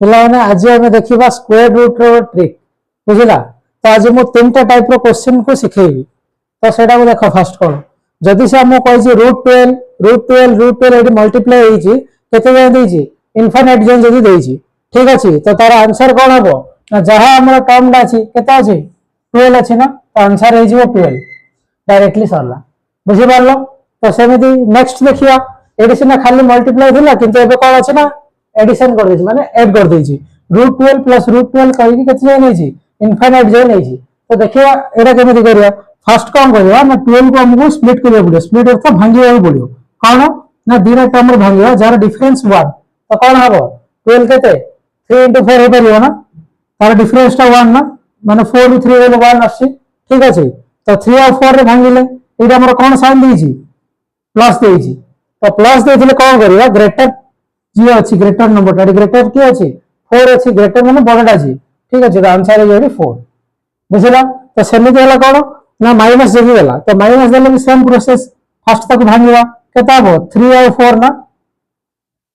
ପିଲାମାନେ ଆଜି ଆମେ ଦେଖିବା ସ୍କ୍ୱାର ରୁଟ୍ ର ଟ୍ରିକ୍ ବୁଝିଲା। ତ ଆଜି ମୁଁ ତିନିଟା ଟାଇପ ର क्वेश्चन को ଶିଖେଇବି। ତ ସେଟାକୁ ଦେଖ ଫାଷ୍ଟ कोन जदि से हमको कहि √12 एटी मल्टीप्लाई होईची केते जाय देईची इनफिनिट जाय जदि देईची ठीक अछि। तो तार आंसर कोन हबो ना जहां हमर टर्म डा अछि केते अछि 12 अछि ना। तो आंसर हे जिवो 12 डायरेक्टली सरला बुझि पारलो। तो सेमिति नेक्स्ट देखिया एडी सिना खाली मल्टीप्लाई थिला किंतु एबे कोन अछि ना एडिशन कर देछि माने ऐड कर देछि √12 प्लस √12 कहि केते जाय नेछि इनफिनिट जाय नेछि। तो देखिया एरा केमिति करिया फर्स्ट कोन करिया ना 12 को हमको स्प्लिट करिया पड़ियो। स्प्लिट अर्थ भांगिया पड़ियो कोन ना दिना टर्म रे भांगिया जार डिफरेंस 1। तो कोन हबो 12 केते 3 4 हो परियो ना तार डिफरेंस टा 1 ना माने 4 ରୁ 3 रे 1 आछि ठीक अछि। तो 3 और 4 रे भांगिले एटा हमर कोन साइन देछि प्लस देछि। तो प्लस देथिले कोन करिया ग्रेटर जी अछि ग्रेटर नंबर टा ग्रेटर की अछि 4 अछि ग्रेटर माने बडटा अछि ठीक अछि। तो आंसर हे जेडी 4 बुझिला। तो सेमिति हला कोन ना माइनस जदि देला तो माइनस देले भी सेम प्रोसेस फर्स्ट तक भांगिवा केता हबो 3 और 4 ना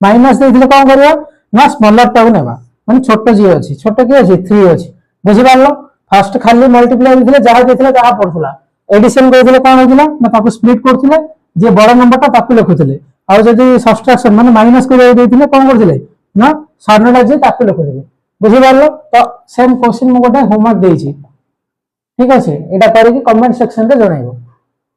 माइनस देथिले कोन करिया ना स्मॉलर टा नेबा माने छोटो जी अछि छोटो की अछि 3 अछि बुझि पारलो। फर्स्ट खाली मल्टीप्लाई देथिले जहा देथिले जहा पड़थला एडिशन करथिले कोन होइथिला ना ताको स्प्लिट करथिले जे बड़ नंबर टा ताको लिखुथिले और जदि सब्ट्रैक्शन माने माइनस को देथिले कोन करथिले ना सानडा जे ताको लिखुथिले बुझि पारलो। तो सेम क्वेश्चन मु गोटे होमवर्क देछि ठीक अछि एटा करिकि कमेंट सेक्शन रे जणाइबो।